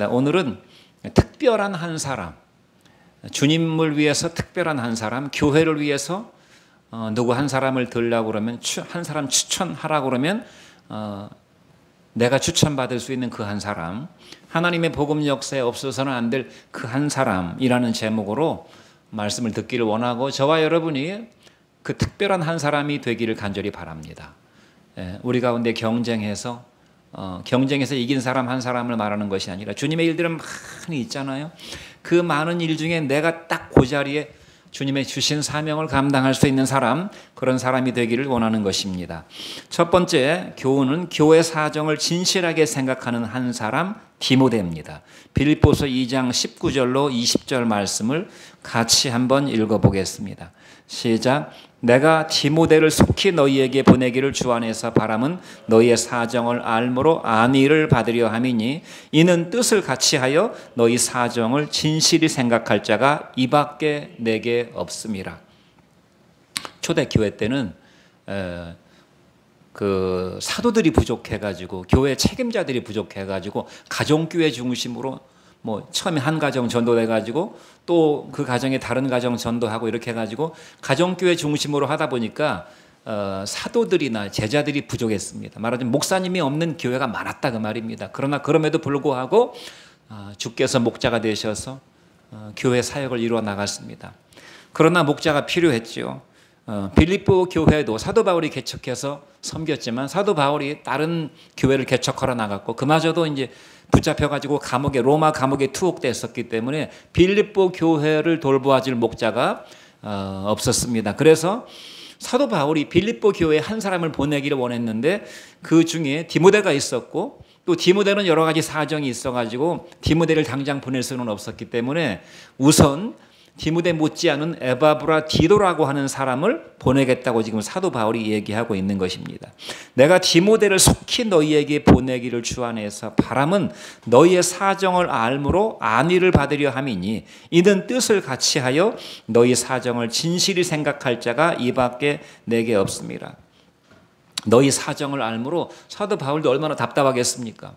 오늘은 특별한 한 사람, 주님을 위해서 특별한 한 사람, 교회를 위해서 누구 한 사람을 들라고 그러면, 한 사람 추천하라고 그러면 내가 추천받을 수 있는 그 한 사람, 하나님의 복음 역사에 없어서는 안 될 그 한 사람이라는 제목으로 말씀을 듣기를 원하고, 저와 여러분이 그 특별한 한 사람이 되기를 간절히 바랍니다. 우리 가운데 경쟁해서 이긴 사람 한 사람을 말하는 것이 아니라, 주님의 일들은 많이 있잖아요. 그 많은 일 중에 내가 딱 그 자리에 주님의 주신 사명을 감당할 수 있는 사람, 그런 사람이 되기를 원하는 것입니다. 첫 번째 교훈은 교회 사정을 진실하게 생각하는 한 사람, 디모데입니다. 빌립보서 2장 19절로 20절 말씀을 같이 한번 읽어보겠습니다. 시작. 내가 디모데를 속히 너희에게 보내기를 주 안에서 바람은 너희의 사정을 알므로 안위를 받으려 함이니, 이는 뜻을 같이하여 너희 사정을 진실히 생각할 자가 이밖에 내게 없음이라. 초대교회 때는 그 사도들이 부족해가지고, 교회 책임자들이 부족해가지고, 가정교회 중심으로 처음에 한 가정 전도해가지고 또 그 가정에 다른 가정 전도하고 이렇게 해가지고 가정교회 중심으로 하다 보니까 사도들이나 제자들이 부족했습니다. 말하자면 목사님이 없는 교회가 많았다 그 말입니다. 그러나 그럼에도 불구하고 주께서 목자가 되셔서 교회 사역을 이루어 나갔습니다. 그러나 목자가 필요했죠. 빌립보 교회도 사도 바울이 개척해서 섬겼지만, 사도 바울이 다른 교회를 개척하러 나갔고, 그마저도 이제 붙잡혀가지고 로마 감옥에 투옥됐었기 때문에 빌립보 교회를 돌보아줄 목자가 없었습니다. 그래서 사도 바울이 빌립보 교회에 한 사람을 보내기를 원했는데, 그 중에 디모데가 있었고, 또 디모데는 여러 가지 사정이 있어가지고 디모데를 당장 보낼 수는 없었기 때문에 우선 디모데 못지않은 에바브라 디도라고 하는 사람을 보내겠다고 지금 사도 바울이 얘기하고 있는 것입니다. 내가 디모데를 속히 너희에게 보내기를 주 안에서 바람은 너희의 사정을 알므로 안위를 받으려 함이니, 이는 뜻을 같이하여 너희 사정을 진실히 생각할 자가 이밖에 내게 없습니다. 너희 사정을 알므로, 사도 바울도 얼마나 답답하겠습니까?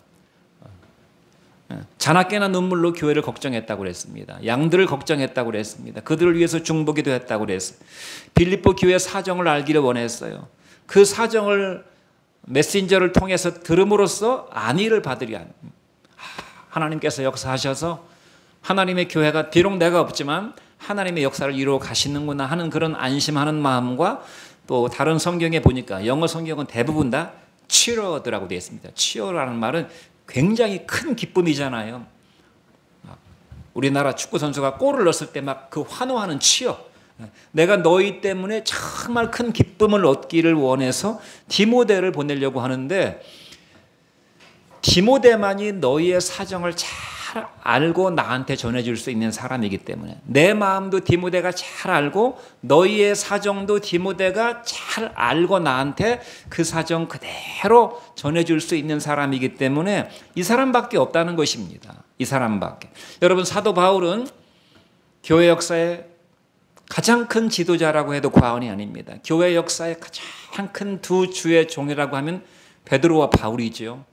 자나깨나 눈물로 교회를 걱정했다고 그랬습니다. 양들을 걱정했다고 그랬습니다. 그들을 위해서 중보기도 했다고 그랬어요. 빌립보 교회 사정을 알기를 원했어요. 그 사정을 메신저를 통해서 들음으로써 안위를 받으려 합니다. 하나님께서 역사하셔서 하나님의 교회가 비록 내가 없지만 하나님의 역사를 이루어 가시는구나 하는 그런 안심하는 마음과, 또 다른 성경에 보니까 영어 성경은 대부분 다 cheered라고 되어 있습니다. cheer라는 말은 굉장히 큰 기쁨이잖아요. 우리나라 축구 선수가 골을 넣었을 때 막 그 환호하는 치어. 내가 너희 때문에 정말 큰 기쁨을 얻기를 원해서 디모데를 보내려고 하는데, 디모데만이 너희의 사정을 잘 알고 나한테 전해줄 수 있는 사람이기 때문에, 내 마음도 디모데가 잘 알고 너희의 사정도 디모데가 잘 알고 나한테 그 사정 그대로 전해줄 수 있는 사람이기 때문에 이 사람밖에 없다는 것입니다. 이 사람밖에. 여러분, 사도 바울은 교회 역사의 가장 큰 지도자라고 해도 과언이 아닙니다. 교회 역사의 가장 큰 두 주의 종이라고 하면 베드로와 바울이죠.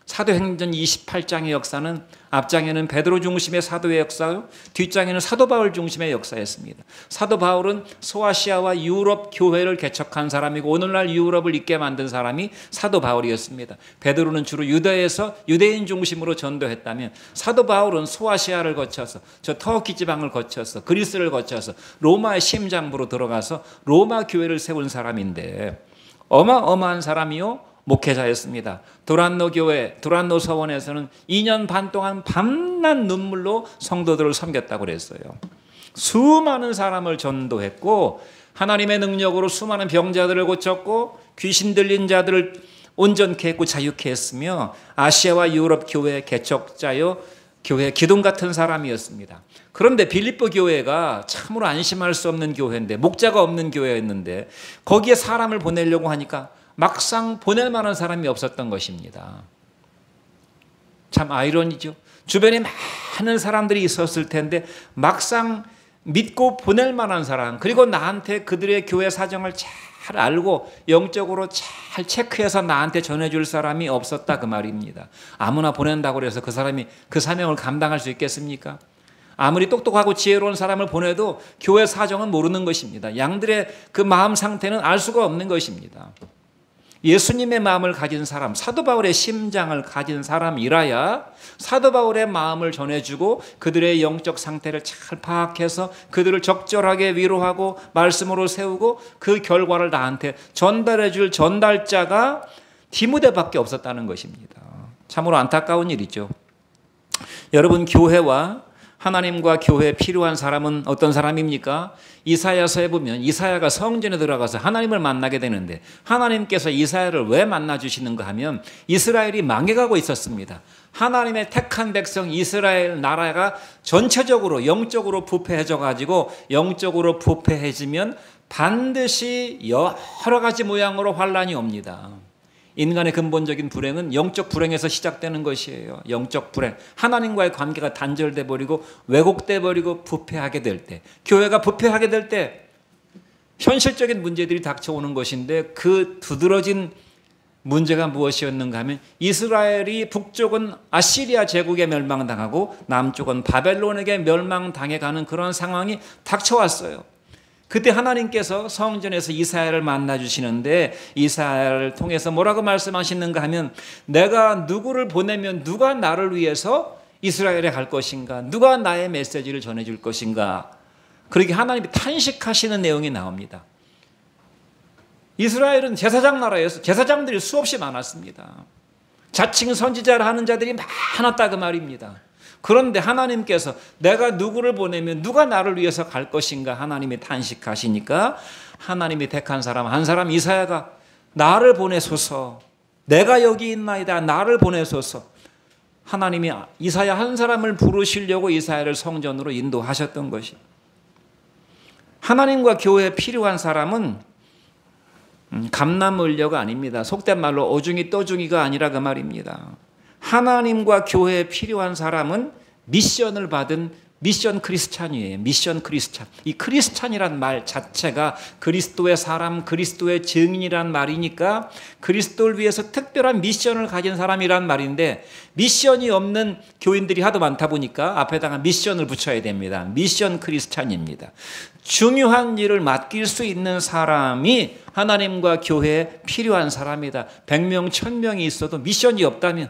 사도행전 28장의 역사는 앞장에는 베드로 중심의 사도의 역사요, 뒷장에는 사도 바울 중심의 역사였습니다. 사도 바울은 소아시아와 유럽 교회를 개척한 사람이고, 오늘날 유럽을 있게 만든 사람이 사도 바울이었습니다. 베드로는 주로 유대에서 유대인 중심으로 전도했다면, 사도 바울은 소아시아를 거쳐서, 저 터키 지방을 거쳐서, 그리스를 거쳐서 로마의 심장부로 들어가서 로마 교회를 세운 사람인데, 어마어마한 사람이요, 목회자였습니다. 두란노 교회, 두란노 서원에서는 2년 반 동안 밤낮 눈물로 성도들을 섬겼다고 그랬어요. 수많은 사람을 전도했고, 하나님의 능력으로 수많은 병자들을 고쳤고, 귀신 들린 자들을 온전케 했고 자유케 했으며, 아시아와 유럽 교회 개척자요, 교회 기둥 같은 사람이었습니다. 그런데 빌립보 교회가 참으로 안심할 수 없는 교회인데, 목자가 없는 교회였는데, 거기에 사람을 보내려고 하니까 막상 보낼 만한 사람이 없었던 것입니다. 참 아이러니죠. 주변에 많은 사람들이 있었을 텐데 막상 믿고 보낼 만한 사람, 그리고 나한테 그들의 교회 사정을 잘 잘 알고 영적으로 잘 체크해서 나한테 전해줄 사람이 없었다 그 말입니다. 아무나 보낸다고 해서 그 사람이 그 사명을 감당할 수 있겠습니까? 아무리 똑똑하고 지혜로운 사람을 보내도 교회 사정은 모르는 것입니다. 양들의 그 마음 상태는 알 수가 없는 것입니다. 예수님의 마음을 가진 사람, 사도 바울의 심장을 가진 사람이라야 사도 바울의 마음을 전해주고 그들의 영적 상태를 잘 파악해서 그들을 적절하게 위로하고 말씀으로 세우고 그 결과를 나한테 전달해 줄 전달자가 디모데밖에 없었다는 것입니다. 참으로 안타까운 일이죠. 여러분, 교회와 하나님과 교회에 필요한 사람은 어떤 사람입니까? 이사야서에 보면 이사야가 성전에 들어가서 하나님을 만나게 되는데 하나님께서 이사야를 왜 만나주시는가 하면 이스라엘이 망해가고 있었습니다. 하나님의 택한 백성 이스라엘 나라가 전체적으로 영적으로 부패해져 가지고 영적으로 부패해지면 반드시 여러 가지 모양으로 환란이 옵니다. 인간의 근본적인 불행은 영적 불행에서 시작되는 것이에요. 영적 불행. 하나님과의 관계가 단절돼 버리고 왜곡돼 버리고 부패하게 될 때, 교회가 부패하게 될 때 현실적인 문제들이 닥쳐오는 것인데 그 두드러진 문제가 무엇이었는가 하면 이스라엘이 북쪽은 아시리아 제국에 멸망당하고 남쪽은 바벨론에게 멸망당해가는 그런 상황이 닥쳐왔어요. 그때 하나님께서 성전에서 이사야를 만나주시는데 이사야를 통해서 뭐라고 말씀하시는가 하면 내가 누구를 보내면 누가 나를 위해서 이스라엘에 갈 것인가, 누가 나의 메시지를 전해줄 것인가, 그렇게 하나님이 탄식하시는 내용이 나옵니다. 이스라엘은 제사장 나라였어요. 제사장들이 수없이 많았습니다. 자칭 선지자를 하는 자들이 많았다 그 말입니다. 그런데 하나님께서 내가 누구를 보내면 누가 나를 위해서 갈 것인가 하나님이 탄식하시니까 하나님이 택한 사람 한 사람 이사야가 나를 보내소서, 내가 여기 있나이다, 나를 보내소서. 하나님이 이사야 한 사람을 부르시려고 이사야를 성전으로 인도하셨던 것이. 하나님과 교회에 필요한 사람은 감남을려가 아닙니다. 속된 말로 오중이 떠중이가 아니라 그 말입니다. 하나님과 교회에 필요한 사람은 미션을 받은 미션 크리스찬이에요. 미션 크리스찬. 이 크리스찬이란 말 자체가 그리스도의 사람, 그리스도의 증인이란 말이니까 그리스도를 위해서 특별한 미션을 가진 사람이란 말인데 미션이 없는 교인들이 하도 많다 보니까 앞에다가 미션을 붙여야 됩니다. 미션 크리스찬입니다. 중요한 일을 맡길 수 있는 사람이 하나님과 교회에 필요한 사람이다. 100명, 1000명이 있어도 미션이 없다면,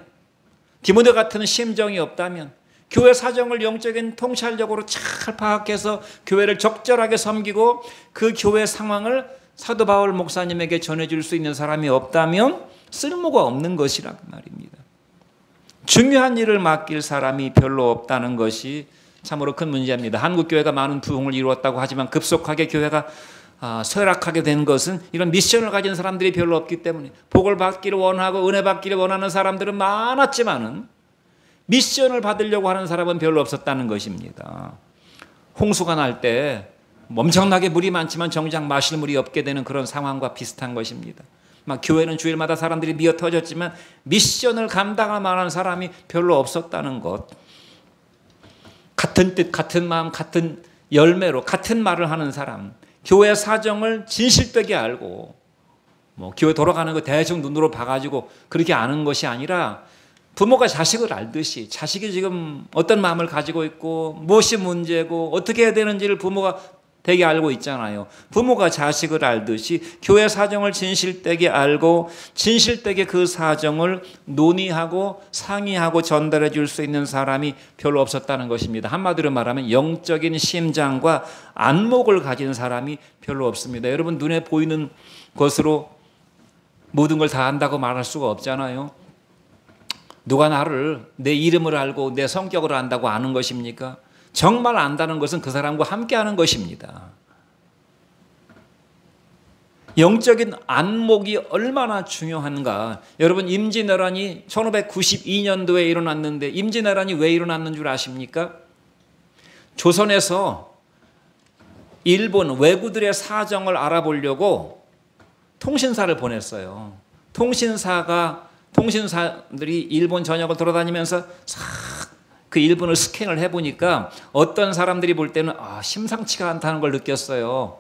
디모데 같은 심정이 없다면, 교회 사정을 영적인 통찰력으로 잘 파악해서 교회를 적절하게 섬기고 그 교회 상황을 사도 바울 목사님에게 전해줄 수 있는 사람이 없다면 쓸모가 없는 것이란 말입니다. 중요한 일을 맡길 사람이 별로 없다는 것이 참으로 큰 문제입니다. 한국 교회가 많은 부흥을 이루었다고 하지만 급속하게 교회가 쇠락하게 된 것은 이런 미션을 가진 사람들이 별로 없기 때문에 복을 받기를 원하고 은혜 받기를 원하는 사람들은 많았지만은 미션을 받으려고 하는 사람은 별로 없었다는 것입니다. 홍수가 날 때 엄청나게 물이 많지만 정작 마실 물이 없게 되는 그런 상황과 비슷한 것입니다. 막 교회는 주일마다 사람들이 미어 터졌지만 미션을 감당할 만한 사람이 별로 없었다는 것. 같은 뜻, 같은 마음, 같은 열매로 같은 말을 하는 사람, 교회 사정을 진실되게 알고 교회 돌아가는 거 대충 눈으로 봐가지고 그렇게 아는 것이 아니라 부모가 자식을 알듯이 자식이 지금 어떤 마음을 가지고 있고 무엇이 문제고 어떻게 해야 되는지를 부모가 되게 알고 있잖아요. 부모가 자식을 알듯이 교회 사정을 진실되게 알고 진실되게 그 사정을 논의하고 상의하고 전달해 줄 수 있는 사람이 별로 없었다는 것입니다. 한마디로 말하면 영적인 심장과 안목을 가진 사람이 별로 없습니다. 여러분, 눈에 보이는 것으로 모든 걸 다 안다고 말할 수가 없잖아요. 누가 나를, 내 이름을 알고 내 성격을 안다고 아는 것입니까? 정말 안다는 것은 그 사람과 함께하는 것입니다. 영적인 안목이 얼마나 중요한가. 여러분, 임진왜란이 1592년도에 일어났는데 임진왜란이 왜 일어났는 줄 아십니까? 조선에서 일본 왜구들의 사정을 알아보려고 통신사를 보냈어요. 통신사들이 일본 전역을 돌아다니면서 그 일본을 스캔을 해보니까 어떤 사람들이 볼 때는 심상치가 않다는 걸 느꼈어요.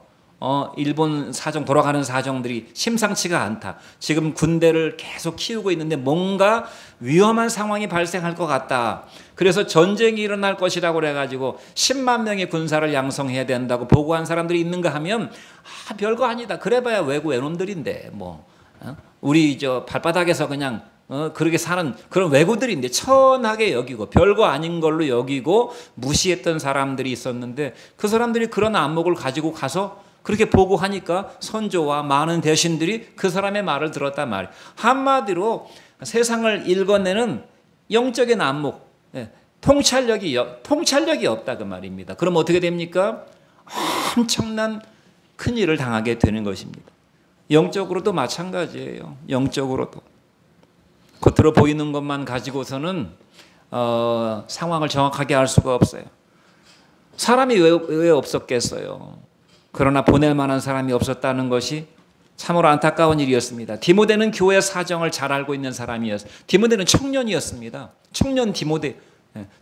일본 사정, 돌아가는 사정들이 심상치가 않다. 지금 군대를 계속 키우고 있는데 뭔가 위험한 상황이 발생할 것 같다. 그래서 전쟁이 일어날 것이라고 그래가지고 10만 명의 군사를 양성해야 된다고 보고한 사람들이 있는가 하면 별거 아니다. 그래봐야 외국 애놈들인데 우리 저 발바닥에서 그냥 그렇게 사는 그런 왜구들인데 천하게 여기고 별거 아닌 걸로 여기고 무시했던 사람들이 있었는데 그 사람들이 그런 안목을 가지고 가서 그렇게 보고하니까 선조와 많은 대신들이 그 사람의 말을 들었단 말이에요. 한마디로 세상을 읽어내는 영적인 안목, 통찰력이 없다 그 말입니다. 그럼 어떻게 됩니까? 엄청난 큰일을 당하게 되는 것입니다. 영적으로도 마찬가지예요. 영적으로도. 겉으로 보이는 것만 가지고서는 상황을 정확하게 알 수가 없어요. 사람이 왜 없었겠어요? 그러나 보낼 만한 사람이 없었다는 것이 참으로 안타까운 일이었습니다. 디모데는 교회 사정을 잘 알고 있는 사람이었어요. 디모데는 청년이었습니다. 청년 디모데.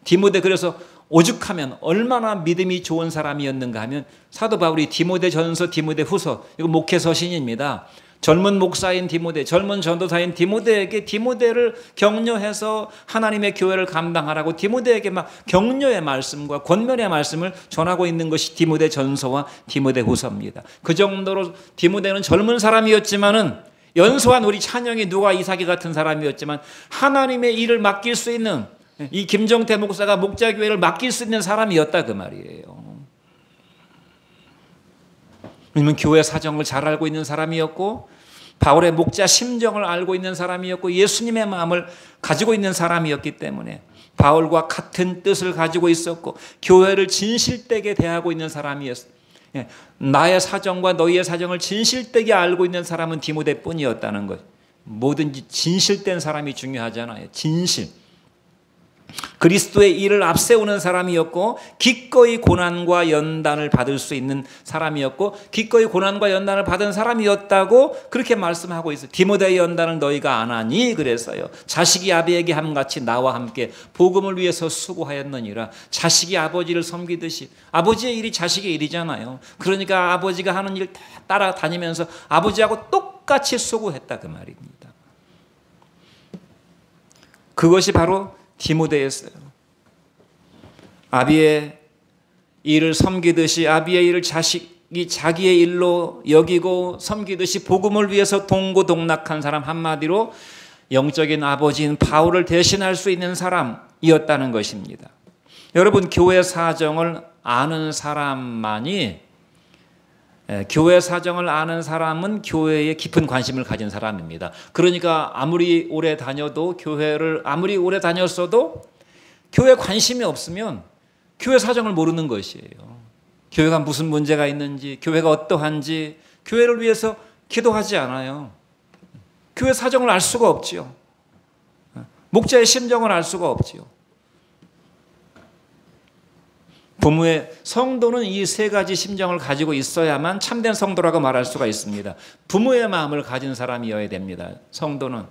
디모데 그래서 오죽하면 얼마나 믿음이 좋은 사람이었는가 하면 사도 바울이 디모데 전서, 디모데 후서, 이거 목회 서신입니다. 젊은 목사인 디모데, 젊은 전도사인 디모데에게 디모데를 격려해서 하나님의 교회를 감당하라고 디모데에게 막 격려의 말씀과 권면의 말씀을 전하고 있는 것이 디모데 전서와 디모데 후서입니다. 그 정도로 디모데는 젊은 사람이었지만은 연소한 우리 찬영이 누가 이삭이 같은 사람이었지만 하나님의 일을 맡길 수 있는 이 김정태 목사가 목자교회를 맡길 수 있는 사람이었다 그 말이에요. 왜냐면 교회 사정을 잘 알고 있는 사람이었고 바울의 목자 심정을 알고 있는 사람이었고 예수님의 마음을 가지고 있는 사람이었기 때문에 바울과 같은 뜻을 가지고 있었고 교회를 진실되게 대하고 있는 사람이었어요. 나의 사정과 너희의 사정을 진실되게 알고 있는 사람은 디모데뿐이었다는 것. 뭐든지 진실된 사람이 중요하잖아요. 진실. 그리스도의 일을 앞세우는 사람이었고 기꺼이 고난과 연단을 받을 수 있는 사람이었고 기꺼이 고난과 연단을 받은 사람이었다고 그렇게 말씀하고 있어요. 디모데의 연단을 너희가 안 하니 그랬어요. 자식이 아비에게 함같이 나와 함께 복음을 위해서 수고하였느니라. 자식이 아버지를 섬기듯이 아버지의 일이 자식의 일이잖아요. 그러니까 아버지가 하는 일 다 따라다니면서 아버지하고 똑같이 수고했다 그 말입니다. 그것이 바로 디모데였어요. 아비의 일을 섬기듯이 아비의 일을 자식이 자기의 일로 여기고 섬기듯이 복음을 위해서 동고동락한 사람, 한마디로 영적인 아버지인 바울을 대신할 수 있는 사람이었다는 것입니다. 여러분, 교회 사정을 아는 사람만이 교회 사정을 아는 사람은 교회에 깊은 관심을 가진 사람입니다. 그러니까 아무리 오래 다녀도 교회를 아무리 오래 다녔어도 교회에 관심이 없으면 교회 사정을 모르는 것이에요. 교회가 무슨 문제가 있는지, 교회가 어떠한지 교회를 위해서 기도하지 않아요. 교회 사정을 알 수가 없지요. 목자의 심정을 알 수가 없지요. 부모의 성도는 이 세 가지 심정을 가지고 있어야만 참된 성도라고 말할 수가 있습니다. 부모의 마음을 가진 사람이어야 됩니다. 성도는.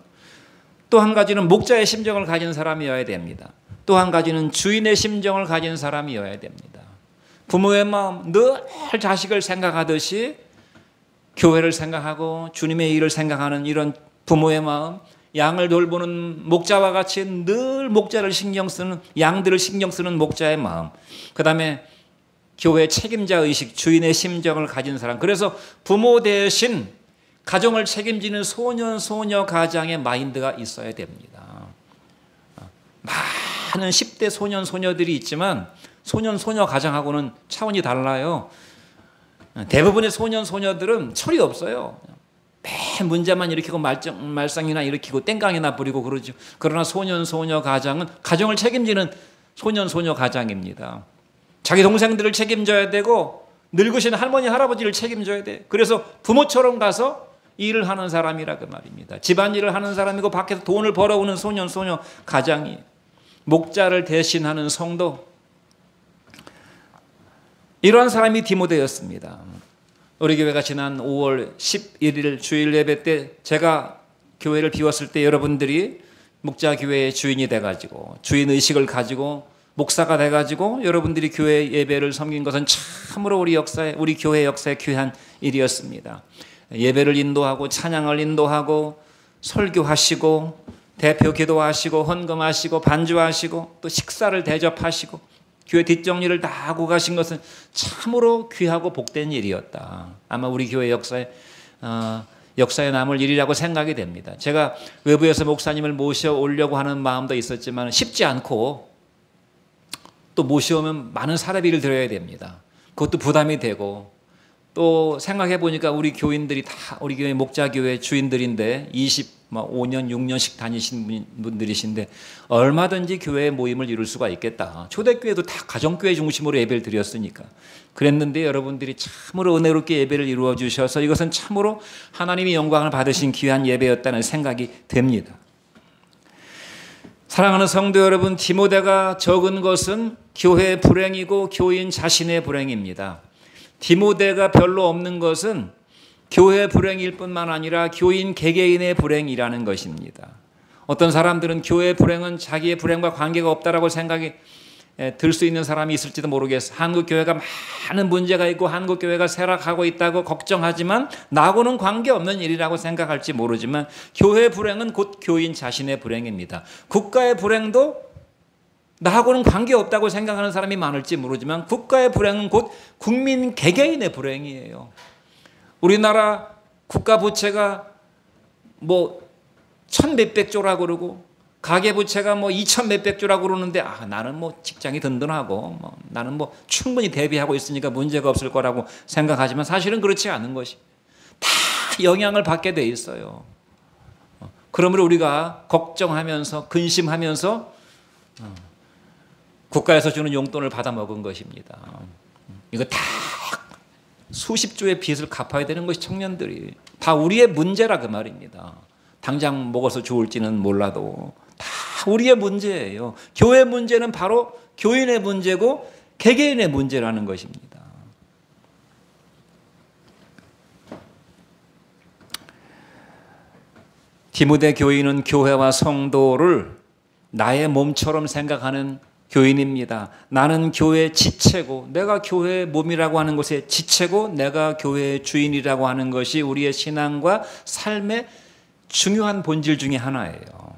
또 한 가지는 목자의 심정을 가진 사람이어야 됩니다. 또 한 가지는 주인의 심정을 가진 사람이어야 됩니다. 부모의 마음, 늘 자식을 생각하듯이 교회를 생각하고 주님의 일을 생각하는 이런 부모의 마음, 양을 돌보는 목자와 같이 늘 목자를 신경 쓰는, 양들을 신경 쓰는 목자의 마음, 그 다음에 교회 책임자 의식, 주인의 심정을 가진 사람. 그래서 부모 대신 가정을 책임지는 소년, 소녀 가장의 마인드가 있어야 됩니다. 많은 10대 소년, 소녀들이 있지만 소년, 소녀 가장하고는 차원이 달라요. 대부분의 소년, 소녀들은 철이 없어요. 매 문제만 일으키고 말썽이나 일으키고 땡깡이나 부리고 그러죠. 그러나 소년, 소녀 가장은 가정을 책임지는 소년, 소녀 가장입니다. 자기 동생들을 책임져야 되고 늙으신 할머니, 할아버지를 책임져야 돼. 그래서 부모처럼 가서 일을 하는 사람이라 그 말입니다. 집안일을 하는 사람이고 밖에서 돈을 벌어오는 소년, 소녀 가장이 목자를 대신하는 성도, 이러한 사람이 디모데였습니다. 우리 교회가 지난 5월 11일 주일 예배 때 제가 교회를 비웠을 때 여러분들이 목자교회의 주인이 돼가지고 주인의식을 가지고 목사가 돼가지고 여러분들이 교회 예배를 섬긴 것은 참으로 우리 교회 역사에 귀한 일이었습니다. 예배를 인도하고 찬양을 인도하고 설교하시고 대표 기도하시고 헌금하시고 반주하시고 또 식사를 대접하시고 교회 뒷정리를 다 하고 가신 것은 참으로 귀하고 복된 일이었다. 아마 우리 교회 역사에 남을 일이라고 생각이 됩니다. 제가 외부에서 목사님을 모셔오려고 하는 마음도 있었지만 쉽지 않고 또 모셔오면 많은 사례비를 들여야 됩니다. 그것도 부담이 되고 또 생각해 보니까 우리 교인들이 다 우리 교회 목자교회 주인들인데 25년, 6년씩 다니신 분들이신데 얼마든지 교회 모임을 이룰 수가 있겠다. 초대교회도 다 가정교회 중심으로 예배를 드렸으니까. 그랬는데 여러분들이 참으로 은혜롭게 예배를 이루어 주셔서 이것은 참으로 하나님이 영광을 받으신 귀한 예배였다는 생각이 됩니다. 사랑하는 성도 여러분, 디모데가 적은 것은 교회의 불행이고 교인 자신의 불행입니다. 디모데가 별로 없는 것은 교회 불행일 뿐만 아니라 교인 개개인의 불행이라는 것입니다. 어떤 사람들은 교회 불행은 자기의 불행과 관계가 없다라고 생각이 들 수 있는 사람이 있을지도 모르겠어요. 한국 교회가 많은 문제가 있고 한국 교회가 쇠락하고 있다고 걱정하지만 나하고는 관계없는 일이라고 생각할지 모르지만 교회의 불행은 곧 교인 자신의 불행입니다. 국가의 불행도 나하고는 관계없다고 생각하는 사람이 많을지 모르지만 국가의 불행은 곧 국민 개개인의 불행이에요. 우리나라 국가 부채가 뭐 1,000몇백 조라고 그러고 가계부채가 뭐 2,000몇백 조라고 그러는데 나는 뭐 직장이 든든하고 나는 뭐 충분히 대비하고 있으니까 문제가 없을 거라고 생각하지만 사실은 그렇지 않은 것이 다 영향을 받게 돼 있어요. 그러므로 우리가 걱정하면서 근심하면서 국가에서 주는 용돈을 받아 먹은 것입니다. 이거 다 수십조의 빚을 갚아야 되는 것이 청년들이 다 우리의 문제라 그 말입니다. 당장 먹어서 좋을지는 몰라도 다 우리의 문제예요. 교회 문제는 바로 교인의 문제고 개개인의 문제라는 것입니다. 디모데 교인은 교회와 성도를 나의 몸처럼 생각하는 교인입니다. 나는 교회의 지체고 내가 교회의 몸이라고 하는 것의 지체고 내가 교회의 주인이라고 하는 것이 우리의 신앙과 삶의 중요한 본질 중에 하나예요.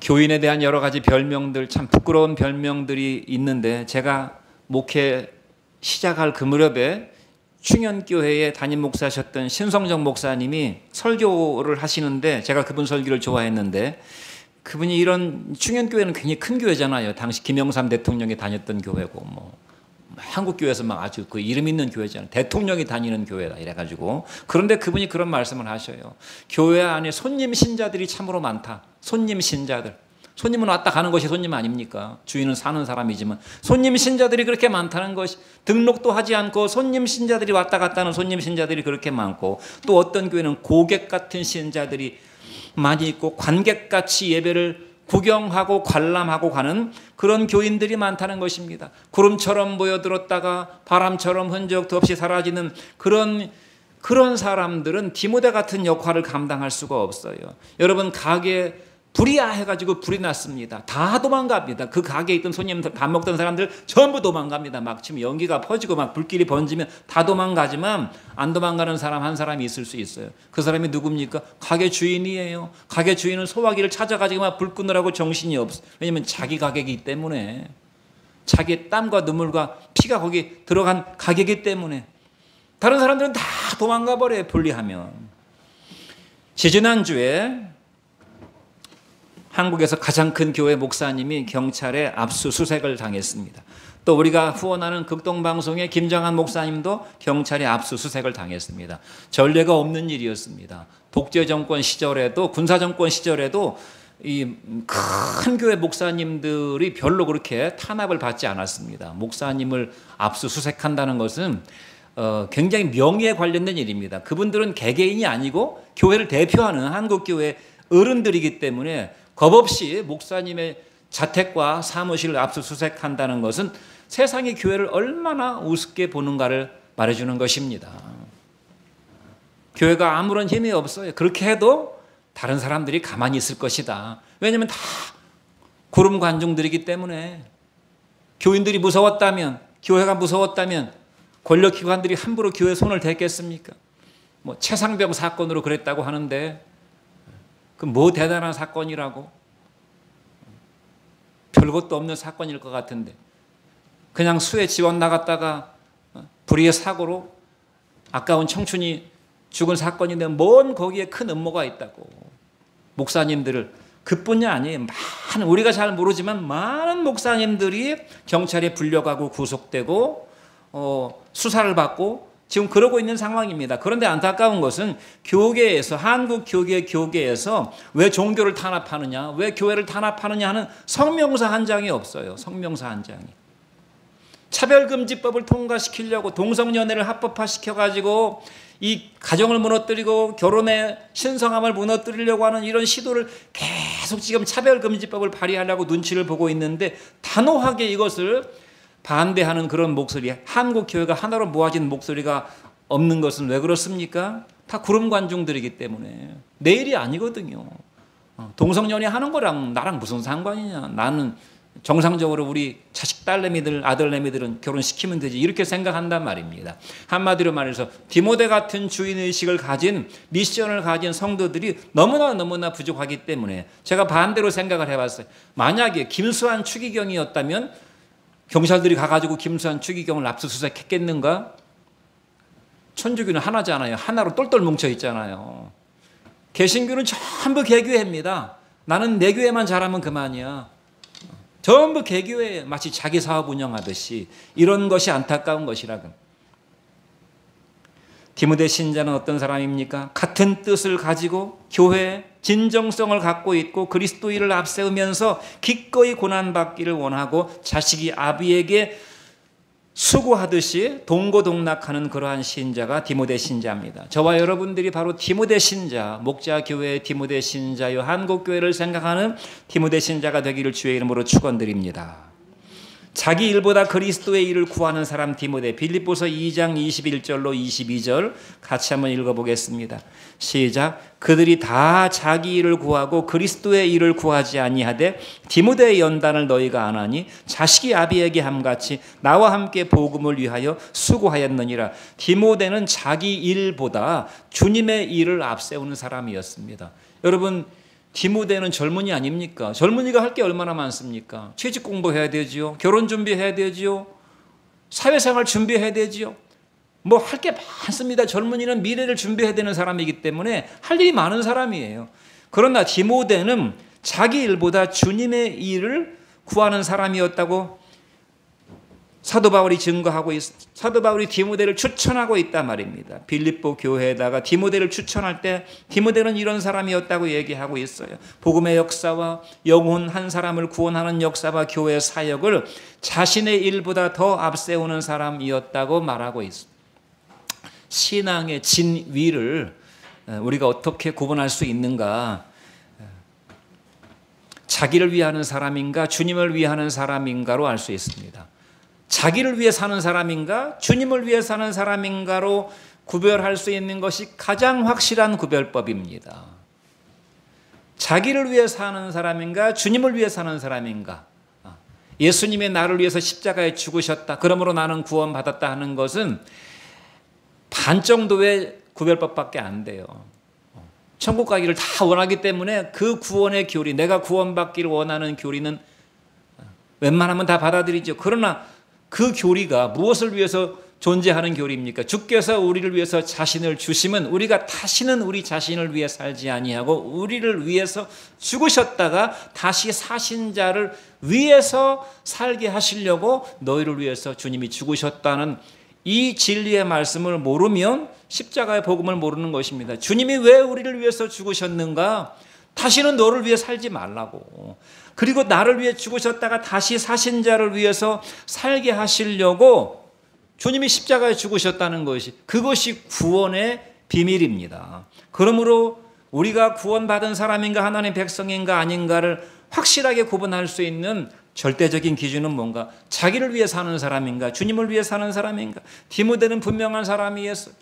교인에 대한 여러 가지 별명들, 참 부끄러운 별명들이 있는데 제가 목회 시작할 그 무렵에 충현교회의 담임 목사셨던 신성정 목사님이 설교를 하시는데 제가 그분 설교를 좋아했는데 그분이 이런 충현교회는 굉장히 큰 교회잖아요. 당시 김영삼 대통령이 다녔던 교회고 뭐 한국교회에서 막 아주 그 이름 있는 교회잖아요. 대통령이 다니는 교회다 이래가지고 그런데 그분이 그런 말씀을 하셔요. 교회 안에 손님 신자들이 참으로 많다. 손님 신자들. 손님은 왔다 가는 것이 손님 아닙니까? 주인은 사는 사람이지만 손님 신자들이 그렇게 많다는 것이 등록도 하지 않고 손님 신자들이 왔다 갔다 하는 손님 신자들이 그렇게 많고 또 어떤 교회는 고객 같은 신자들이 많이 있고 관객같이 예배를 구경하고 관람하고 가는 그런 교인들이 많다는 것입니다. 구름처럼 모여들었다가 바람처럼 흔적도 없이 사라지는 그런 사람들은 디모데 같은 역할을 감당할 수가 없어요. 여러분 가게에 불이 해가지고 불이 났습니다. 다 도망갑니다. 그 가게에 있던 손님들 밥 먹던 사람들 전부 도망갑니다. 막 지금 연기가 퍼지고 막 불길이 번지면 다 도망가지만 안 도망가는 사람 한 사람이 있을 수 있어요. 그 사람이 누굽니까? 가게 주인이에요. 가게 주인은 소화기를 찾아가지고 막 불 끄느라고 정신이 없어. 왜냐면 자기 가게이기 때문에 자기의 땀과 눈물과 피가 거기 들어간 가게이기 때문에 다른 사람들은 다 도망가 버려요. 분리하면. 지지난주에 한국에서 가장 큰 교회 목사님이 경찰에 압수수색을 당했습니다. 또 우리가 후원하는 극동방송의 김정한 목사님도 경찰에 압수수색을 당했습니다. 전례가 없는 일이었습니다. 독재정권 시절에도 군사정권 시절에도 이 큰 교회 목사님들이 별로 그렇게 탄압을 받지 않았습니다. 목사님을 압수수색한다는 것은 굉장히 명예에 관련된 일입니다. 그분들은 개개인이 아니고 교회를 대표하는 한국교회 어른들이기 때문에 겁없이 목사님의 자택과 사무실을 압수수색한다는 것은 세상이 교회를 얼마나 우습게 보는가를 말해주는 것입니다. 교회가 아무런 힘이 없어요. 그렇게 해도 다른 사람들이 가만히 있을 것이다. 왜냐하면 다 구름 관중들이기 때문에 교인들이 무서웠다면, 교회가 무서웠다면 권력기관들이 함부로 교회에 손을 댔겠습니까? 뭐 최상병 사건으로 그랬다고 하는데 그 뭐 대단한 사건이라고? 별것도 없는 사건일 것 같은데 그냥 수해 지원 나갔다가 불의의 사고로 아까운 청춘이 죽은 사건인데 뭔 거기에 큰 음모가 있다고. 목사님들을 그뿐이 아니에요. 많은, 우리가 잘 모르지만 많은 목사님들이 경찰에 불려가고 구속되고 수사를 받고 지금 그러고 있는 상황입니다. 그런데 안타까운 것은 교계에서, 한국 교계에서 왜 종교를 탄압하느냐, 왜 교회를 탄압하느냐 하는 성명서 한 장이 없어요. 성명서 한 장이. 차별금지법을 통과시키려고 동성연애를 합법화시켜가지고 이 가정을 무너뜨리고 결혼의 신성함을 무너뜨리려고 하는 이런 시도를 계속 지금 차별금지법을 발의하려고 눈치를 보고 있는데 단호하게 이것을 반대하는 그런 목소리, 한국 교회가 하나로 모아진 목소리가 없는 것은 왜 그렇습니까? 다 구름 관중들이기 때문에. 내일이 아니거든요. 동성연애 하는 거랑 나랑 무슨 상관이냐. 나는 정상적으로 우리 자식 딸내미들, 아들내미들은 결혼시키면 되지, 이렇게 생각한단 말입니다. 한마디로 말해서 디모데 같은 주인의식을 가진, 미션을 가진 성도들이 너무나 부족하기 때문에 제가 반대로 생각을 해봤어요. 만약에 김수환 추기경이었다면 경찰들이 가가지고 김수환 추기경을 압수수색했겠는가? 천주교는 하나잖아요. 하나로 똘똘 뭉쳐 있잖아요. 개신교는 전부 개교회입니다. 나는 내 교회만 잘하면 그만이야. 전부 개교회, 마치 자기 사업 운영하듯이. 이런 것이 안타까운 것이라고. 디모데 신자는 어떤 사람입니까? 같은 뜻을 가지고 교회에 진정성을 갖고 있고 그리스도인을 앞세우면서 기꺼이 고난받기를 원하고 자식이 아비에게 수고하듯이 동고동락하는 그러한 신자가 디모데 신자입니다. 저와 여러분들이 바로 디모데 신자, 목자교회의 디모데 신자요, 한국교회를 생각하는 디모데 신자가 되기를 주의 이름으로 축원드립니다. 자기 일보다 그리스도의 일을 구하는 사람 디모데, 빌립보서 2장 21절로 22절 같이 한번 읽어보겠습니다. 시작. 그들이 다 자기 일을 구하고 그리스도의 일을 구하지 아니하되 디모데의 연단을 너희가 아나니 자식이 아비에게 함같이 나와 함께 복음을 위하여 수고하였느니라. 디모데는 자기 일보다 주님의 일을 앞세우는 사람이었습니다. 여러분, 디모데는 젊은이 아닙니까? 젊은이가 할 게 얼마나 많습니까? 취직 공부해야 되지요. 결혼 준비해야 되지요. 사회생활 준비해야 되지요. 뭐 할 게 많습니다. 젊은이는 미래를 준비해야 되는 사람이기 때문에 할 일이 많은 사람이에요. 그러나 디모데는 자기 일보다 주님의 일을 구하는 사람이었다고 사도 바울이 증거하고 사도 바울이 디모데를 추천하고 있단 말입니다. 빌립보 교회에다가 디모데를 추천할 때 디모데는 이런 사람이었다고 얘기하고 있어요. 복음의 역사와 영혼 한 사람을 구원하는 역사와 교회 사역을 자신의 일보다 더 앞세우는 사람이었다고 말하고 있습니다. 신앙의 진위를 우리가 어떻게 구분할 수 있는가? 자기를 위하는 사람인가 주님을 위하는 사람인가로 알 수 있습니다. 자기를 위해 사는 사람인가 주님을 위해 사는 사람인가로 구별할 수 있는 것이 가장 확실한 구별법입니다. 자기를 위해 사는 사람인가 주님을 위해 사는 사람인가. 예수님의 나를 위해서 십자가에 죽으셨다, 그러므로 나는 구원받았다 하는 것은 반 정도의 구별법밖에 안 돼요. 천국 가기를 다 원하기 때문에 그 구원의 교리, 내가 구원받기를 원하는 교리는 웬만하면 다 받아들이죠. 그러나 그 교리가 무엇을 위해서 존재하는 교리입니까? 주께서 우리를 위해서 자신을 주심은 우리가 다시는 우리 자신을 위해 살지 아니하고 우리를 위해서 죽으셨다가 다시 사신 자를 위해서 살게 하시려고 너희를 위해서 주님이 죽으셨다는 이 진리의 말씀을 모르면 십자가의 복음을 모르는 것입니다. 주님이 왜 우리를 위해서 죽으셨는가? 다시는 너를 위해 살지 말라고. 그리고 나를 위해 죽으셨다가 다시 사신 자를 위해서 살게 하시려고 주님이 십자가에 죽으셨다는 것이, 그것이 구원의 비밀입니다. 그러므로 우리가 구원받은 사람인가 하나님의 백성인가 아닌가를 확실하게 구분할 수 있는 절대적인 기준은 뭔가? 자기를 위해 사는 사람인가 주님을 위해 사는 사람인가? 디모데는 분명한 사람이었어요.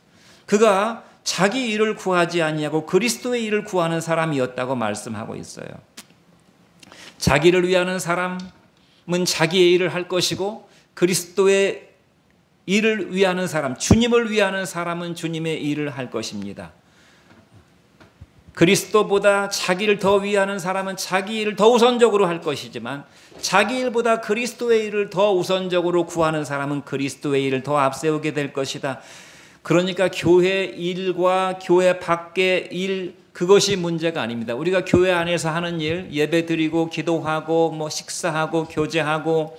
그가 자기 일을 구하지 아니하고 그리스도의 일을 구하는 사람이었다고 말씀하고 있어요. 자기를 위하는 사람은 자기의 일을 할 것이고 그리스도의 일을 위하는 사람, 주님을 위하는 사람은 주님의 일을 할 것입니다. 그리스도보다 자기를 더 위하는 사람은 자기 일을 더 우선적으로 할 것이지만 자기 일보다 그리스도의 일을 더 우선적으로 구하는 사람은 그리스도의 일을 더 앞세우게 될 것이다. 그러니까 교회 일과 교회 밖의 일, 그것이 문제가 아닙니다. 우리가 교회 안에서 하는 일, 예배 드리고 기도하고 식사하고 교제하고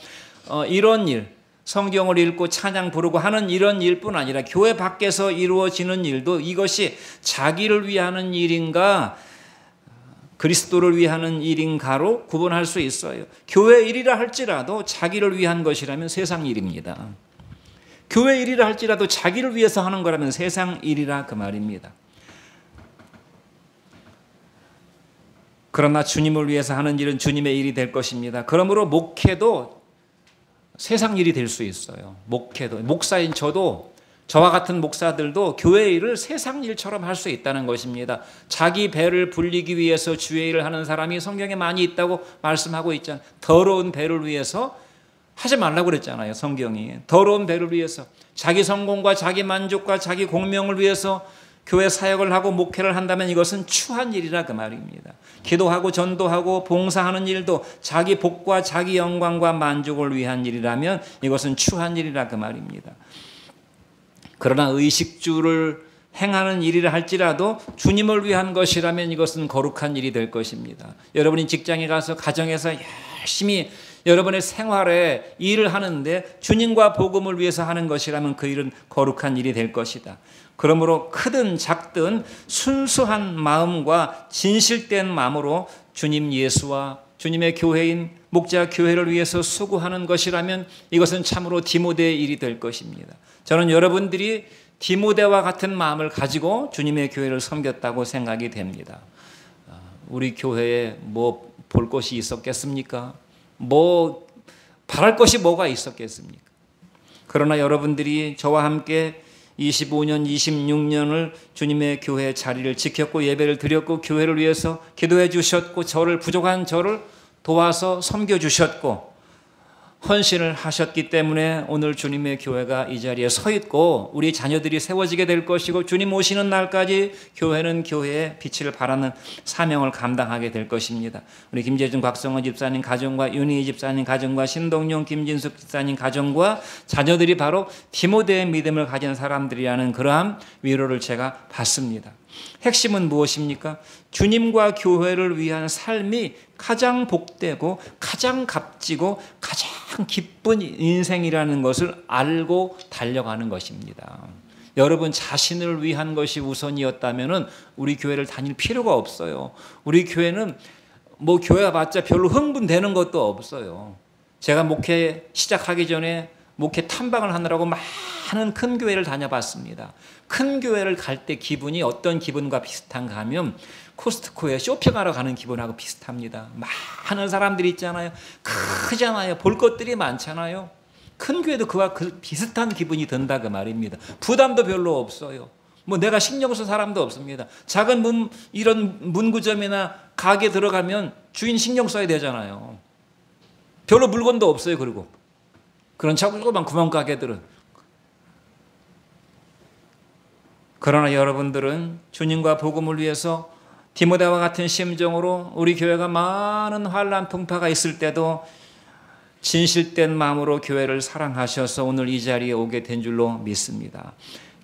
이런 일, 성경을 읽고 찬양 부르고 하는 이런 일뿐 아니라 교회 밖에서 이루어지는 일도 이것이 자기를 위하는 일인가 그리스도를 위하는 일인가로 구분할 수 있어요. 교회 일이라 할지라도 자기를 위한 것이라면 세상 일입니다. 교회 일이라 할지라도 자기를 위해서 하는 거라면 세상 일이라 그 말입니다. 그러나 주님을 위해서 하는 일은 주님의 일이 될 것입니다. 그러므로 목회도 세상 일이 될 수 있어요. 목회도, 목사인 저도, 저와 같은 목사들도 교회 일을 세상 일처럼 할 수 있다는 것입니다. 자기 배를 불리기 위해서 주의 일을 하는 사람이 성경에 많이 있다고 말씀하고 있잖아요. 더러운 배를 위해서 하지 말라고 그랬잖아요. 성경이 더러운 배를 위해서 자기 성공과 자기 만족과 자기 공명을 위해서 교회 사역을 하고 목회를 한다면 이것은 추한 일이라 그 말입니다. 기도하고 전도하고 봉사하는 일도 자기 복과 자기 영광과 만족을 위한 일이라면 이것은 추한 일이라 그 말입니다. 그러나 의식주를 행하는 일이라 할지라도 주님을 위한 것이라면 이것은 거룩한 일이 될 것입니다. 여러분이 직장에 가서 가정에서 열심히 여러분의 생활에 일을 하는데 주님과 복음을 위해서 하는 것이라면 그 일은 거룩한 일이 될 것이다. 그러므로 크든 작든 순수한 마음과 진실된 마음으로 주님 예수와 주님의 교회인 목자 교회를 위해서 수고하는 것이라면 이것은 참으로 디모데의 일이 될 것입니다. 저는 여러분들이 디모데와 같은 마음을 가지고 주님의 교회를 섬겼다고 생각이 됩니다. 우리 교회에 뭐 볼 것이 있었겠습니까? 뭐 바랄 것이 뭐가 있었겠습니까? 그러나 여러분들이 저와 함께 25년, 26년을 주님의 교회 자리를 지켰고 예배를 드렸고 교회를 위해서 기도해 주셨고 부족한 저를 도와서 섬겨 주셨고 헌신을 하셨기 때문에 오늘 주님의 교회가 이 자리에 서 있고 우리 자녀들이 세워지게 될 것이고 주님 오시는 날까지 교회는 교회의 빛을 발하는 사명을 감당하게 될 것입니다. 우리 김재준 곽성원 집사님 가정과 윤희 집사님 가정과 신동용 김진숙 집사님 가정과 자녀들이 바로 디모데의 믿음을 가진 사람들이라는 그러한 위로를 제가 받습니다. 핵심은 무엇입니까? 주님과 교회를 위한 삶이 가장 복되고 가장 값지고 가장 기쁜 인생이라는 것을 알고 달려가는 것입니다. 여러분 자신을 위한 것이 우선이었다면 우리 교회를 다닐 필요가 없어요. 우리 교회는 뭐 교회 봤자 별로 흥분되는 것도 없어요. 제가 목회 시작하기 전에 목회 탐방을 하느라고 많은 큰 교회를 다녀봤습니다. 큰 교회를 갈 때 기분이 어떤 기분과 비슷한가 하면 코스트코에 쇼핑하러 가는 기분하고 비슷합니다. 많은 사람들이 있잖아요. 크잖아요. 볼 것들이 많잖아요. 큰 교회도 그와 비슷한 기분이 든다 그 말입니다. 부담도 별로 없어요. 뭐 내가 신경 쓸 사람도 없습니다. 작은 이런 문구점이나 가게 들어가면 주인 신경 써야 되잖아요. 별로 물건도 없어요. 그리고 그런 조그만 구멍가게들은. 그러나 여러분들은 주님과 복음을 위해서 디모데와 같은 심정으로 우리 교회가 많은 환난 풍파가 있을 때도 진실된 마음으로 교회를 사랑하셔서 오늘 이 자리에 오게 된 줄로 믿습니다.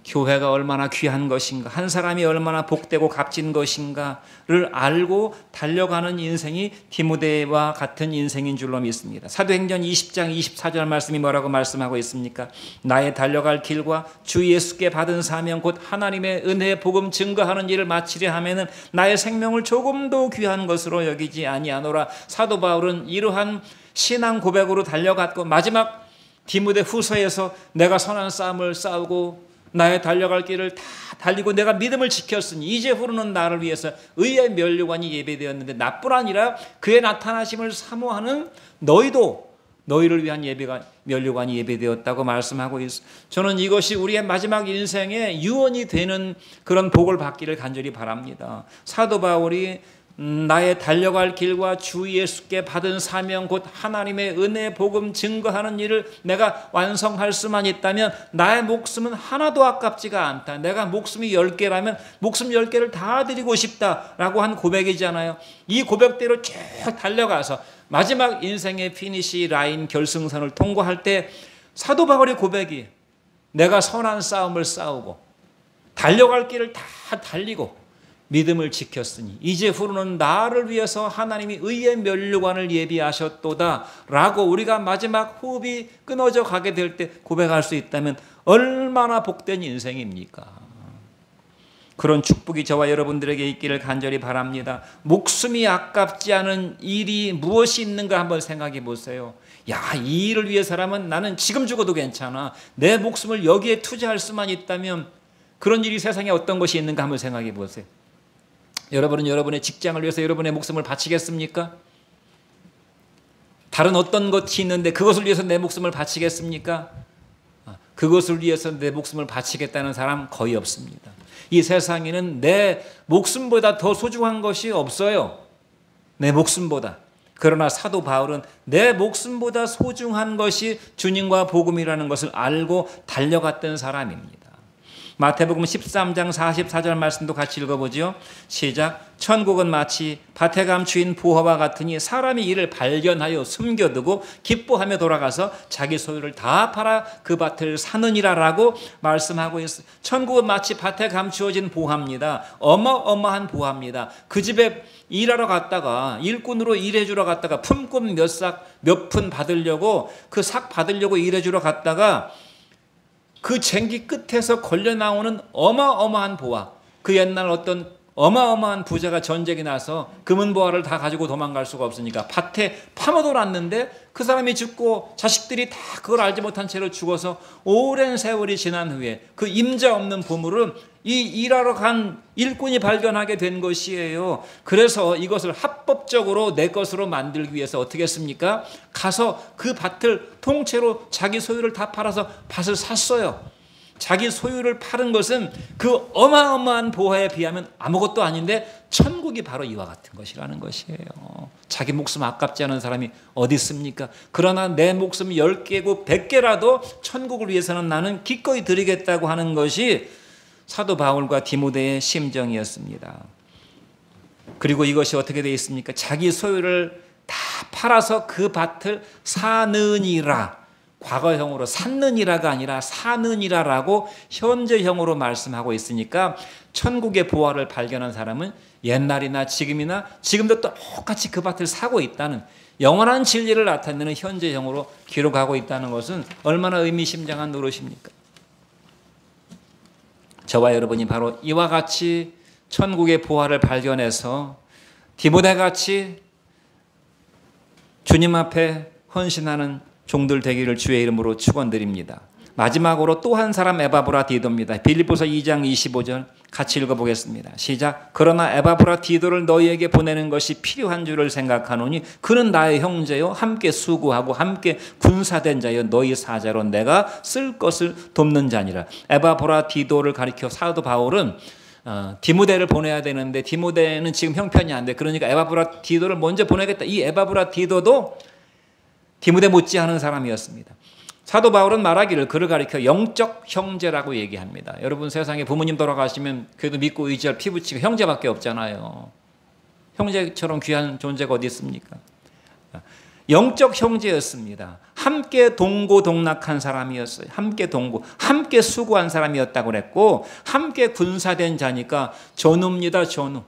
교회가 얼마나 귀한 것인가, 한 사람이 얼마나 복되고 값진 것인가를 알고 달려가는 인생이 디모데와 같은 인생인 줄로 믿습니다. 사도행전 20장 24절 말씀이 뭐라고 말씀하고 있습니까? 나의 달려갈 길과 주 예수께 받은 사명 곧 하나님의 은혜의 복음 증거하는 일을 마치려 하면은 나의 생명을 조금도 귀한 것으로 여기지 아니하노라. 사도 바울은 이러한 신앙 고백으로 달려갔고 마지막 디모데 후서에서 내가 선한 싸움을 싸우고 나의 달려갈 길을 다 달리고 내가 믿음을 지켰으니 이제후로는 나를 위해서 의의 면류관이 예배되었는데 나뿐 아니라 그의 나타나심을 사모하는 너희도 너희를 위한 면류관이 예배되었다고 말씀하고 있어요. 저는 이것이 우리의 마지막 인생의 유언이 되는 그런 복을 받기를 간절히 바랍니다. 사도 바울이 나의 달려갈 길과 주 예수께 받은 사명 곧 하나님의 은혜 복음 증거하는 일을 내가 완성할 수만 있다면 나의 목숨은 하나도 아깝지가 않다. 내가 목숨이 10개라면 목숨 10개를 다 드리고 싶다라고 한 고백이잖아요. 이 고백대로 쭉 달려가서 마지막 인생의 피니시 라인 결승선을 통과할 때 사도 바울의 고백이 내가 선한 싸움을 싸우고 달려갈 길을 다 달리고 믿음을 지켰으니 이제후로는 나를 위해서 하나님이 의의 면류관을 예비하셨도다 라고 우리가 마지막 호흡이 끊어져 가게 될 때 고백할 수 있다면 얼마나 복된 인생입니까? 그런 축복이 저와 여러분들에게 있기를 간절히 바랍니다. 목숨이 아깝지 않은 일이 무엇이 있는가 한번 생각해 보세요. 야, 이 일을 위해서라면 나는 지금 죽어도 괜찮아. 내 목숨을 여기에 투자할 수만 있다면 그런 일이 세상에 어떤 것이 있는가 한번 생각해 보세요. 여러분은 여러분의 직장을 위해서 여러분의 목숨을 바치겠습니까? 다른 어떤 것이 있는데 그것을 위해서 내 목숨을 바치겠습니까? 그것을 위해서 내 목숨을 바치겠다는 사람 거의 없습니다. 이 세상에는 내 목숨보다 더 소중한 것이 없어요. 내 목숨보다. 그러나 사도 바울은 내 목숨보다 소중한 것이 주님과 복음이라는 것을 알고 달려갔던 사람입니다. 마태복음 13장 44절 말씀도 같이 읽어보죠. 시작. 천국은 마치 밭에 감추인 부화와 같으니 사람이 이를 발견하여 숨겨두고 기뻐하며 돌아가서 자기 소유를 다 팔아 그 밭을 사느니라라고 말씀하고 있어요. 천국은 마치 밭에 감추어진 부화입니다. 어마어마한 부화입니다. 그 집에 일하러 갔다가 일꾼으로 일해주러 갔다가 품꾼 몇 싹 몇 푼 받으려고 그 삭 받으려고 일해주러 갔다가 그 쟁기 끝에서 걸려 나오는 어마어마한 보화, 그 옛날 어떤 어마어마한 부자가 전쟁이 나서 금은 보화를 다 가지고 도망갈 수가 없으니까 밭에 파묻어놨는데 그 사람이 죽고 자식들이 다 그걸 알지 못한 채로 죽어서 오랜 세월이 지난 후에 그 임자 없는 보물은 이 일하러 간 일꾼이 발견하게 된 것이에요. 그래서 이것을 합법적으로 내 것으로 만들기 위해서 어떻게 했습니까? 가서 그 밭을 통째로 자기 소유를 다 팔아서 밭을 샀어요. 자기 소유를 파는 것은 그 어마어마한 보화에 비하면 아무것도 아닌데 천국이 바로 이와 같은 것이라는 것이에요. 자기 목숨 아깝지 않은 사람이 어디 있습니까? 그러나 내 목숨 10개고 100개라도 천국을 위해서는 나는 기꺼이 드리겠다고 하는 것이 사도 바울과 디모데의 심정이었습니다. 그리고 이것이 어떻게 되어 있습니까? 자기 소유를 다 팔아서 그 밭을 사느니라. 과거형으로 샀느니라가 아니라 사느니라라고 현재형으로 말씀하고 있으니까 천국의 보화를 발견한 사람은 옛날이나 지금이나 지금도 똑같이 그 밭을 사고 있다는 영원한 진리를 나타내는 현재형으로 기록하고 있다는 것은 얼마나 의미심장한 노릇입니까? 저와 여러분이 바로 이와 같이 천국의 보화를 발견해서 디모데같이 주님 앞에 헌신하는 종들 되기를 주의 이름으로 축원드립니다. 마지막으로 또 한 사람 에바브라디도입니다. 빌립보서 2장 25절 같이 읽어보겠습니다. 시작. 그러나 에바브라디도를 너희에게 보내는 것이 필요한 줄을 생각하노니 그는 나의 형제요 함께 수고하고 함께 군사된 자여 너희 사자로 내가 쓸 것을 돕는 자니라. 에바브라디도를 가리켜 사도 바울은 디모데를 보내야 되는데 디모데는 지금 형편이 안 돼. 그러니까 에바브라디도를 먼저 보내겠다. 이 에바브라디도도 디모데 못지않은 사람이었습니다. 사도 바울은 말하기를 그를 가리켜 영적 형제라고 얘기합니다. 여러분 세상에 부모님 돌아가시면 그래도 믿고 의지할 피부치가 형제밖에 없잖아요. 형제처럼 귀한 존재가 어디 있습니까? 영적 형제였습니다. 함께 동고동락한 사람이었어요. 함께 수고한 사람이었다고 그랬고 함께 군사된 자니까 전우입니다. 전우.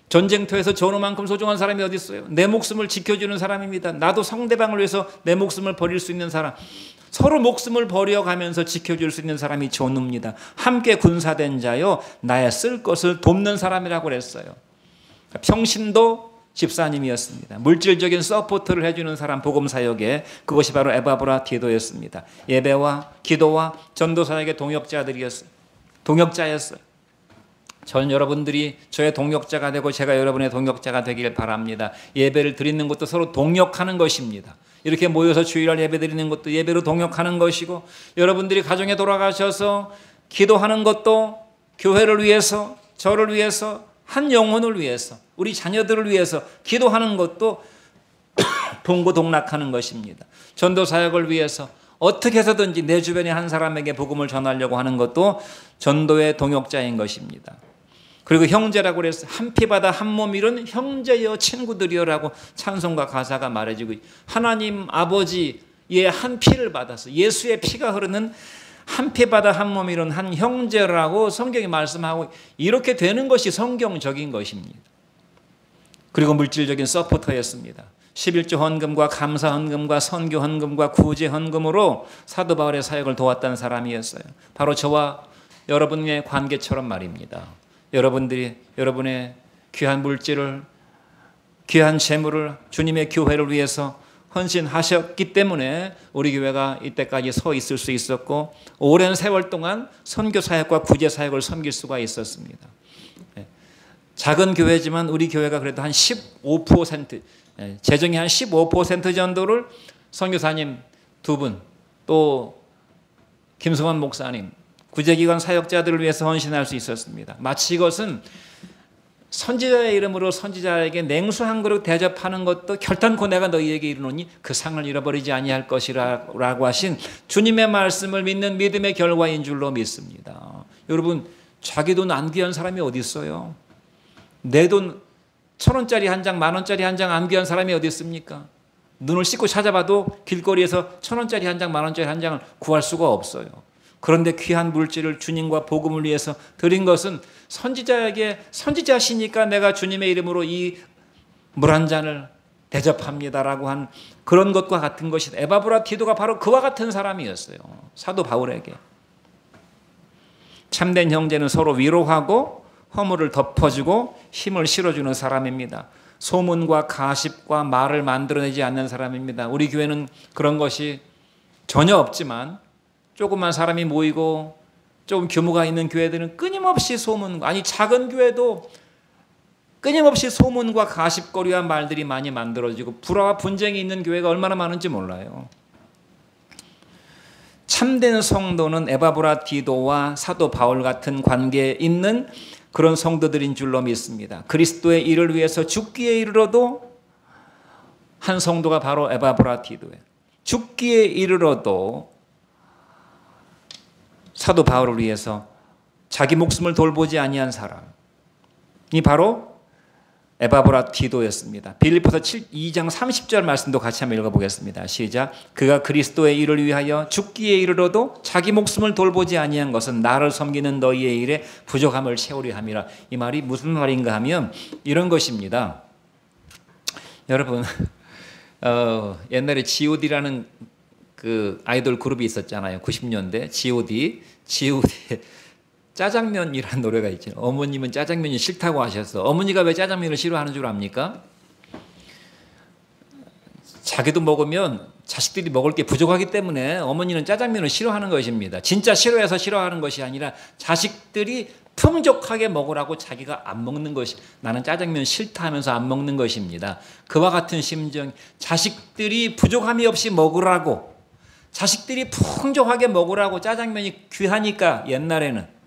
전쟁터에서 전우만큼 소중한 사람이 어디 있어요? 내 목숨을 지켜주는 사람입니다. 나도 상대방을 위해서 내 목숨을 버릴 수 있는 사람. 서로 목숨을 버려가면서 지켜줄 수 있는 사람이 전우입니다. 함께 군사된 자요 나의 쓸 것을 돕는 사람이라고 그랬어요. 평신도 집사님이었습니다. 물질적인 서포트를 해주는 사람 복음사역에 그것이 바로 에바브라디도였습니다. 예배와 기도와 전도사역의 동역자였어요. 전 여러분들이 저의 동역자가 되고 제가 여러분의 동역자가 되길 바랍니다. 예배를 드리는 것도 서로 동역하는 것입니다. 이렇게 모여서 주일날 예배 드리는 것도 예배로 동역하는 것이고 여러분들이 가정에 돌아가셔서 기도하는 것도 교회를 위해서 저를 위해서 한 영혼을 위해서, 우리 자녀들을 위해서 기도하는 것도 동고동락하는 것입니다. 전도 사역을 위해서 어떻게 해서든지 내 주변의 한 사람에게 복음을 전하려고 하는 것도 전도의 동역자인 것입니다. 그리고 형제라고 그래서 한 피바다 한 몸 이룬 형제여 친구들이여라고 찬송가 가사가 말해주고, 하나님 아버지의 한 피를 받아서 예수의 피가 흐르는 한 피바다 한 몸 이룬 한 형제라고 성경이 말씀하고, 이렇게 되는 것이 성경적인 것입니다. 그리고 물질적인 서포터였습니다. 11조 헌금과 감사 헌금과 선교 헌금과 구제 헌금으로 사도 바울의 사역을 도왔다는 사람이었어요. 바로 저와 여러분의 관계처럼 말입니다. 여러분들이 여러분의 귀한 물질을, 귀한 재물을 주님의 교회를 위해서 헌신하셨기 때문에 우리 교회가 이때까지 서 있을 수 있었고, 오랜 세월 동안 선교 사역과 구제 사역을 섬길 수가 있었습니다. 작은 교회지만 우리 교회가 그래도 한 15%, 재정의 한 15% 정도를 선교사님 2분, 또 김성환 목사님, 구제기관 사역자들을 위해서 헌신할 수 있었습니다. 마치 이것은 선지자의 이름으로 선지자에게 냉수 한 그릇 대접하는 것도 결단코 내가 너희에게 이르노니 그 상을 잃어버리지 아니할 것이라고 하신 주님의 말씀을 믿는 믿음의 결과인 줄로 믿습니다. 여러분, 자기 돈 안 귀한 사람이 어디 있어요? 내 돈 1,000원짜리 한 장, 10,000원짜리 한 장 안 귀한 사람이 어디 있습니까? 눈을 씻고 찾아봐도 길거리에서 1,000원짜리 한 장, 10,000원짜리 한 장을 구할 수가 없어요. 그런데 귀한 물질을 주님과 복음을 위해서 드린 것은 선지자에게, 선지자시니까 내가 주님의 이름으로 이 물 한 잔을 대접합니다라고 한 그런 것과 같은 것이, 에바브라티도가 바로 그와 같은 사람이었어요. 사도 바울에게. 참된 형제는 서로 위로하고 허물을 덮어주고 힘을 실어주는 사람입니다. 소문과 가십과 말을 만들어내지 않는 사람입니다. 우리 교회는 그런 것이 전혀 없지만, 조그만 사람이 모이고 조금 규모가 있는 교회들은 끊임없이 소문과, 아니 작은 교회도 끊임없이 소문과 가십거리한 말들이 많이 만들어지고 불화와 분쟁이 있는 교회가 얼마나 많은지 몰라요. 참된 성도는 에바브라티도와 사도 바울 같은 관계에 있는 그런 성도들인 줄로 믿습니다. 그리스도의 일을 위해서 죽기에 이르러도 한 성도가 바로 에바브라티도예요. 죽기에 이르러도 사도 바울을 위해서 자기 목숨을 돌보지 아니한 사람이 바로 에바브라티도였습니다. 빌립보서 2장 30절 말씀도 같이 한번 읽어보겠습니다. 시작. 그가 그리스도의 일을 위하여 죽기에 이르러도 자기 목숨을 돌보지 아니한 것은 나를 섬기는 너희의 일에 부족함을 채우려 함이라. 이 말이 무슨 말인가 하면 이런 것입니다. 여러분, 옛날에 G.O.D라는 그 아이돌 그룹이 있었잖아요. 90년대 G.O.D. 짜장면이라는 노래가 있죠. 어머님은 짜장면이 싫다고 하셔서, 어머니가 왜 짜장면을 싫어하는 줄 압니까? 자기도 먹으면 자식들이 먹을 게 부족하기 때문에 어머니는 짜장면을 싫어하는 것입니다. 진짜 싫어해서 싫어하는 것이 아니라 자식들이 풍족하게 먹으라고 자기가 안 먹는 것이, 나는 짜장면 싫다 하면서 안 먹는 것입니다. 그와 같은 심정, 자식들이 부족함이 없이 먹으라고, 자식들이 풍족하게 먹으라고, 짜장면이 귀하니까 옛날에는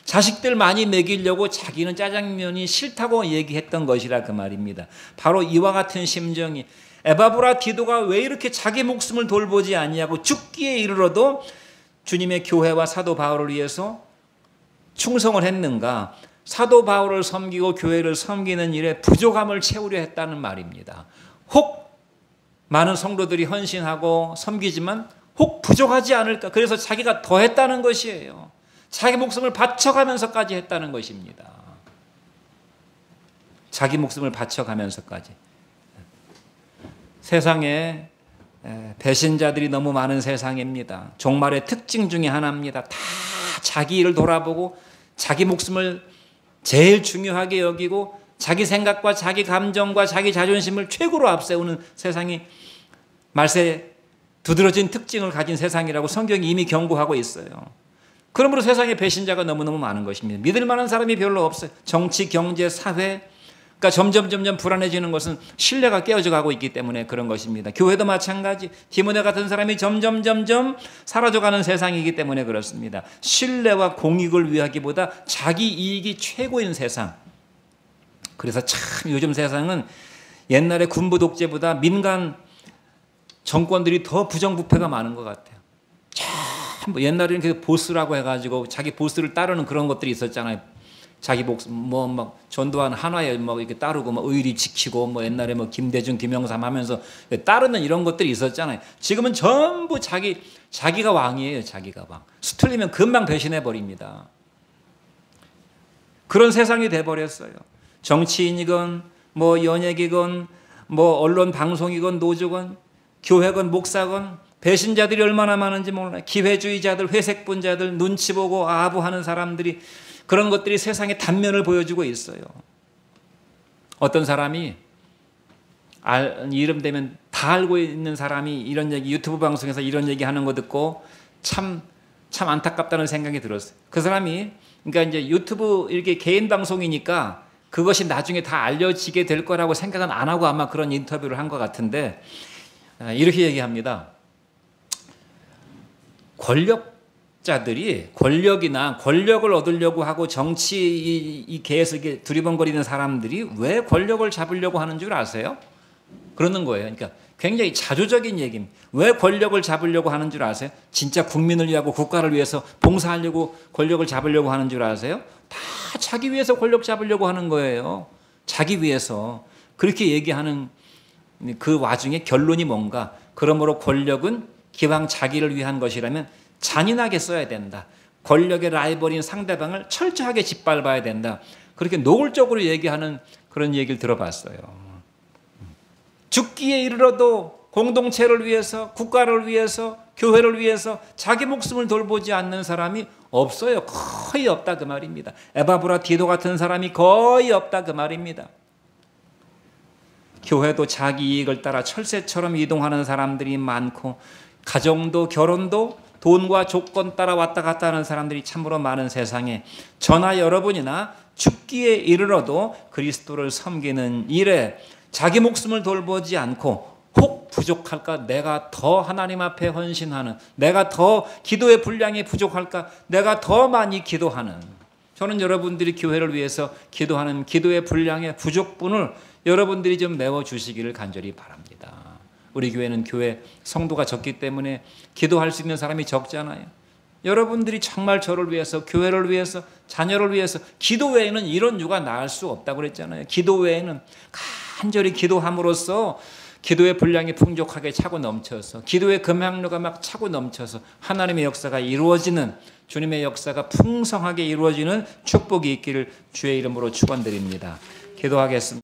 자식들 많이 먹이려고 자기는 짜장면이 싫다고 얘기했던 것이라 그 말입니다. 바로 이와 같은 심정이, 에바브라티도가 왜 이렇게 자기 목숨을 돌보지 아니하고 죽기에 이르러도 주님의 교회와 사도 바울을 위해서 충성을 했는가? 사도 바울을 섬기고 교회를 섬기는 일에 부족함을 채우려 했다는 말입니다. 혹 많은 성도들이 헌신하고 섬기지만 혹 부족하지 않을까? 그래서 자기가 더 했다는 것이에요. 자기 목숨을 바쳐가면서까지 했다는 것입니다. 자기 목숨을 바쳐가면서까지. 세상에 배신자들이 너무 많은 세상입니다. 종말의 특징 중에 하나입니다. 다 자기 일을 돌아보고 자기 목숨을 제일 중요하게 여기고 자기 생각과 자기 감정과 자기 자존심을 최고로 앞세우는 세상이 말세 두드러진 특징을 가진 세상이라고 성경이 이미 경고하고 있어요. 그러므로 세상에 배신자가 너무너무 많은 것입니다. 믿을 만한 사람이 별로 없어요. 정치, 경제, 사회가 점점 불안해지는 것은 신뢰가 깨어져 가고 있기 때문에 그런 것입니다. 교회도 마찬가지. 디모데 같은 사람이 점점 사라져가는 세상이기 때문에 그렇습니다. 신뢰와 공익을 위하기보다 자기 이익이 최고인 세상. 그래서 참 요즘 세상은 옛날에 군부 독재보다 민간 정권들이 더 부정부패가 많은 것 같아요. 참 옛날에는 그 보스라고 해가지고 자기 보스를 따르는 그런 것들이 있었잖아요. 자기 목숨 막 전두환 한화에 막 이렇게 따르고 막 의리 지키고 뭐 옛날에 뭐 김대중 김영삼 하면서 따르는 이런 것들이 있었잖아요. 지금은 전부 자기가 왕이에요. 자기가 왕. 수틀리면 금방 배신해 버립니다. 그런 세상이 돼 버렸어요. 정치인이건 뭐 연예계건 뭐 언론 방송이건 노조건 교회건 목사건 배신자들이 얼마나 많은지 몰라요. 기회주의자들, 회색분자들, 눈치 보고 아부하는 사람들이 그런 것들이 세상의 단면을 보여주고 있어요. 어떤 사람이 이름 되면 다 알고 있는 사람이 이런 얘기 유튜브 방송에서 이런 얘기 하는 거 듣고 참 안타깝다는 생각이 들었어요. 그 사람이 그러니까 이제 유튜브 이렇게 개인 방송이니까 그것이 나중에 다 알려지게 될 거라고 생각은 안 하고 아마 그런 인터뷰를 한 것 같은데 이렇게 얘기합니다. 권력자들이 권력을 얻으려고 하고 정치 이 개에서 이렇게 두리번거리는 사람들이 왜 권력을 잡으려고 하는 줄 아세요? 그러는 거예요. 그러니까 굉장히 자조적인 얘기입니다. 왜 권력을 잡으려고 하는 줄 아세요? 진짜 국민을 위하고 국가를 위해서 봉사하려고 권력을 잡으려고 하는 줄 아세요? 다 자기 위해서 권력 잡으려고 하는 거예요. 자기 위해서. 그렇게 얘기하는 그 와중에 결론이 뭔가? 그러므로 권력은 기왕 자기를 위한 것이라면 잔인하게 써야 된다. 권력의 라이벌인 상대방을 철저하게 짓밟아야 된다. 그렇게 노골적으로 얘기하는 그런 얘기를 들어봤어요. 죽기에 이르러도 공동체를 위해서, 국가를 위해서, 교회를 위해서 자기 목숨을 돌보지 않는 사람이 없어요. 거의 없다 그 말입니다. 에바브라 디도 같은 사람이 거의 없다 그 말입니다. 교회도 자기 이익을 따라 철새처럼 이동하는 사람들이 많고 가정도 결혼도 돈과 조건 따라 왔다 갔다 하는 사람들이 참으로 많은 세상에 저나 여러분이나 죽기에 이르러도 그리스도를 섬기는 일에 자기 목숨을 돌보지 않고 혹 부족할까? 내가 더 하나님 앞에 헌신하는, 내가 더 기도의 분량이 부족할까? 내가 더 많이 기도하는, 저는 여러분들이 교회를 위해서 기도하는 기도의 분량의 부족분을 여러분들이 좀 메워주시기를 간절히 바랍니다. 우리 교회는 교회 성도가 적기 때문에 기도할 수 있는 사람이 적잖아요. 여러분들이 정말 저를 위해서, 교회를 위해서, 자녀를 위해서 기도 외에는 이런 유가 나을 수 없다고 그랬잖아요. 기도 외에는 간절히 기도함으로써 기도의 분량이 풍족하게 차고 넘쳐서 기도의 금향로가 막 차고 넘쳐서 하나님의 역사가 이루어지는, 주님의 역사가 풍성하게 이루어지는 축복이 있기를 주의 이름으로 축원드립니다. 기도하겠습니다.